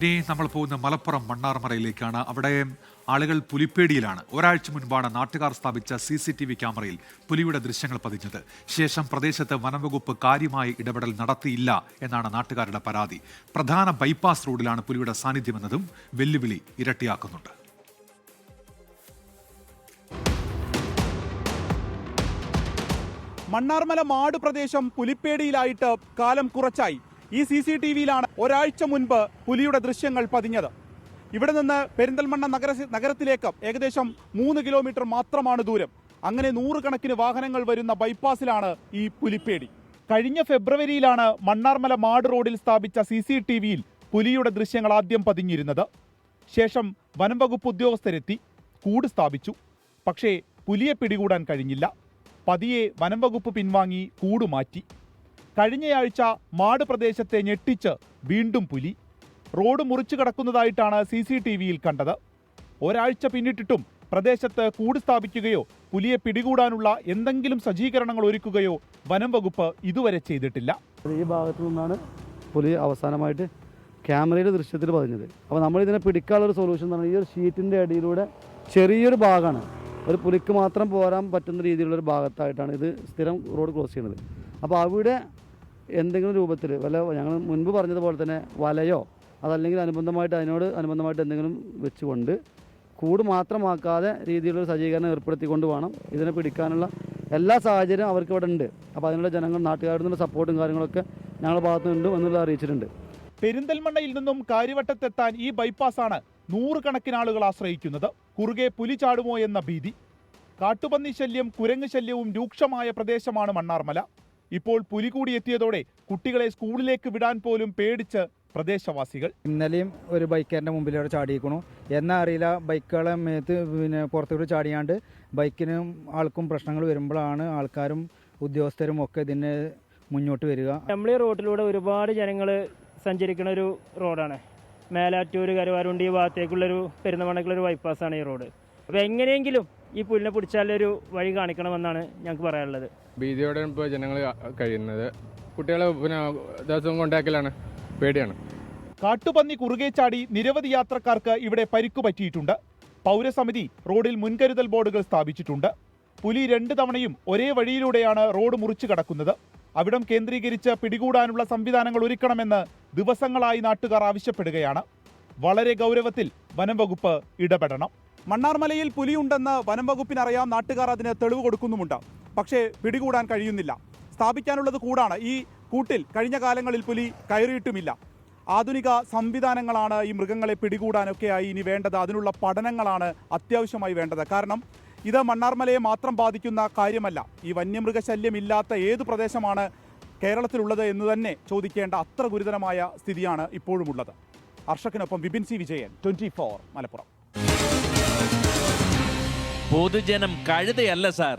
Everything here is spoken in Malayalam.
ഇനി നമ്മൾ പോകുന്ന മലപ്പുറം മണ്ണാർമലയിലേക്കാണ്. അവിടെ ആളുകൾ പുലിപ്പേടിയിലാണ്. ഒരാഴ്ച മുൻപാണ് നാട്ടുകാർ സ്ഥാപിച്ച CCTV ക്യാമറയിൽ പുലിയുടെ ദൃശ്യങ്ങൾ പതിഞ്ഞത്. ശേഷം പ്രദേശത്ത് വനംവകുപ്പ് കാര്യമായി ഇടപെടൽ നടത്തിയില്ല എന്നാണ് നാട്ടുകാരുടെ പരാതി. പ്രധാന ബൈപ്പാസ് റോഡിലാണ് പുലിയുടെ സാന്നിധ്യമെന്നതും വെല്ലുവിളി ഇരട്ടിയാക്കുന്നുണ്ട്. മണ്ണാർമല മാട് പ്രദേശം പുലിപ്പേടിയിലായിട്ട് കാലം കുറച്ചായി. ഈ CCTVയിലാണ് ഒരാഴ്ച മുൻപ് പുലിയുടെ ദൃശ്യങ്ങൾ പതിഞ്ഞത്. ഇവിടെ നിന്ന് പെരിന്തൽമണ്ണ നഗരത്തിലേക്ക് ഏകദേശം 3 കിലോമീറ്റർ മാത്രമാണ് ദൂരം. അങ്ങനെ 100 കണക്കിന് വാഹനങ്ങൾ വരുന്ന ബൈപ്പാസിലാണ് ഈ പുലിപ്പേടി. കഴിഞ്ഞ ഫെബ്രുവരിയിലാണ് മണ്ണാർമല മാട് റോഡിൽ സ്ഥാപിച്ച CCTVയിൽ പുലിയുടെ ദൃശ്യങ്ങൾ ആദ്യം പതിഞ്ഞിരുന്നത്. ശേഷം വനംവകുപ്പ് ഉദ്യോഗസ്ഥരെത്തി കൂട് സ്ഥാപിച്ചു. പക്ഷേ പുലിയെ പിടികൂടാൻ കഴിഞ്ഞില്ല. പതിയെ വനംവകുപ്പ് പിൻവാങ്ങി കൂട് മാറ്റി. കഴിഞ്ഞയാഴ്ച മാട് പ്രദേശത്തെ ഞെട്ടിച്ച് വീണ്ടും പുലി റോഡ് മുറിച്ചു കടക്കുന്നതായിട്ടാണ് CCTVയിൽ കണ്ടത്. ഒരാഴ്ച പിന്നിട്ടിട്ടും പ്രദേശത്ത് കൂട് സ്ഥാപിക്കുകയോ പുലിയെ പിടികൂടാനുള്ള എന്തെങ്കിലും സജ്ജീകരണങ്ങൾ ഒരുക്കുകയോ വനംവകുപ്പ് ഇതുവരെ ചെയ്തിട്ടില്ല. ഈ ഭാഗത്തു നിന്നാണ് പുലി അവസാനമായിട്ട് ക്യാമറയുടെ ദൃശ്യത്തിൽ പതിഞ്ഞത്. അപ്പോൾ നമ്മളിതിനെ പിടിക്കാനുള്ളൊരു സൊല്യൂഷൻ എന്ന് പറഞ്ഞാൽ ഈ ഒരു ഷീറ്റിൻ്റെ അടിയിലൂടെ ചെറിയൊരു ഭാഗമാണ്, ഒരു പുലിക്ക് മാത്രം പോരാൻ പറ്റുന്ന രീതിയിലുള്ളൊരു ഭാഗത്തായിട്ടാണ് ഇത് സ്ഥിരം റോഡ് ക്രോസ് ചെയ്യുന്നത്. അപ്പോൾ അവിടെ എന്തെങ്കിലും രൂപത്തിൽ വല്ല ഞങ്ങൾ മുൻപ് പറഞ്ഞതുപോലെ തന്നെ വലയോ അതല്ലെങ്കിൽ അനുബന്ധമായിട്ട് എന്തെങ്കിലും വെച്ചുകൊണ്ട് കൂട് മാത്രമാക്കാതെ രീതിയിലുള്ള സജ്ജീകരണം ഏർപ്പെടുത്തിക്കൊണ്ട് വേണം ഇതിനെ പിടിക്കാനുള്ള എല്ലാ സാഹചര്യവും അവർക്ക് ഇവിടെ ഉണ്ട്. അപ്പോൾ അതിനുള്ള ജനങ്ങൾ നാട്ടുകാരുടെ നിന്നുള്ള സപ്പോർട്ടും കാര്യങ്ങളൊക്കെ ഞങ്ങളുടെ ഭാഗത്തുനിന്നുണ്ട് എന്നുള്ളത് അറിയിച്ചിട്ടുണ്ട്. പെരിന്തൽമണ്ണയിൽ നിന്നും കാര്യവട്ടത്തെത്താൻ ഈ ബൈപ്പാസാണ് 100 കണക്കിന് ആളുകൾ ആശ്രയിക്കുന്നത്. കുറുകെ പുലി ചാടുമോ എന്ന ഭീതി. കാട്ടുപന്നി ശല്യം, കുരങ്ങ് ശല്യവും രൂക്ഷമായ പ്രദേശമാണ് മണ്ണാർമല. ഇപ്പോൾ പുലി കൂടി എത്തിയതോടെ കുട്ടികളെ സ്കൂളിലേക്ക് വിടാൻ പോലും പേടിച്ച് പ്രദേശവാസികൾ. ഇന്നലെയും ഒരു ബൈക്കാരൻ്റെ മുമ്പിലൂടെ ചാടിയിരിക്കണു. എന്നാ അറിയില്ല, ബൈക്കുകളെ മേത്ത് പുറത്തോട്ട് ചാടിയാണ്ട് ബൈക്കിനും ആൾക്കും പ്രശ്നങ്ങൾ വരുമ്പോഴാണ് ആൾക്കാരും ഉദ്യോഗസ്ഥരും ഒക്കെ ഇതിന് മുന്നോട്ട് വരിക. നമ്മൾ ഈ റോഡിലൂടെ ഒരുപാട് ജനങ്ങൾ സഞ്ചരിക്കുന്ന ഒരു റോഡാണ്. മേലാറ്റൂർ, കരുവാരുണ്ടി ഭാഗത്തേക്കുള്ളൊരു പെരുന്തൽമണ്ണക്കുള്ളൊരു ബൈപ്പാസാണ് ഈ റോഡ്. അപ്പോൾ എങ്ങനെയെങ്കിലും ഈ പുലിനെ പിടിച്ചാലൊരു വഴി കാണിക്കണമെന്നാണ് ഞങ്ങൾക്ക് പറയാനുള്ളത്. ഭീതിയോടെ ഇപ്പോൾ ജനങ്ങൾ കഴിയുന്നത്. കുട്ടികളെ ദിവസവും കൊണ്ടാക്കലാണ്, പേടിയാണ്. കാട്ടുപന്നി കുറുകെ ചാടി നിരവധി യാത്രക്കാർക്ക് ഇവിടെ പരിക്കു പറ്റിയിട്ടുണ്ട്. പൗരസമിതി റോഡിൽ മുൻകരുതൽ ബോർഡുകൾ സ്ഥാപിച്ചിട്ടുണ്ട്. പുലി 2 തവണയും ഒരേ വഴിയിലൂടെയാണ് റോഡ് മുറിച്ചു കടക്കുന്നത്. അവിടം കേന്ദ്രീകരിച്ച് പിടികൂടാനുള്ള സംവിധാനങ്ങൾ ഒരുക്കണമെന്ന് ദിവസങ്ങളായി നാട്ടുകാർ ആവശ്യപ്പെടുകയാണ്. വളരെ ഗൗരവത്തിൽ വനംവകുപ്പ് ഇടപെടണം. മണ്ണാർമലയിൽ പുലിയുണ്ടെന്ന് വനംവകുപ്പിനറിയാം. നാട്ടുകാർ അതിന് തെളിവ് കൊടുക്കുന്നുമുണ്ട്. പക്ഷേ പിടികൂടാൻ കഴിയുന്നില്ല. സ്ഥാപിക്കാനുള്ളത് കൂടാണ്. ഈ കൂട്ടിൽ കഴിഞ്ഞ കാലങ്ങളിൽ പുലി കയറിയിട്ടുമില്ല. ആധുനിക സംവിധാനങ്ങളാണ് ഈ മൃഗങ്ങളെ പിടികൂടാനൊക്കെയായി ഇനി വേണ്ടത്. അതിനുള്ള പഠനങ്ങളാണ് അത്യാവശ്യമായി വേണ്ടത്. കാരണം ഇത് മണ്ണാർമലയെ മാത്രം ബാധിക്കുന്ന കാര്യമല്ല. ഈ വന്യമൃഗശല്യമില്ലാത്ത ഏത് പ്രദേശമാണ് കേരളത്തിലുള്ളത് എന്ന് തന്നെ ചോദിക്കേണ്ട അത്ര ഗുരുതരമായ സ്ഥിതിയാണ് ഇപ്പോഴുമുള്ളത്. അർഷക്കിനൊപ്പം വിപിൻ സി വിജയൻ, 24 മലപ്പുറം. പൊതുജനം കഴുതയല്ല സാർ.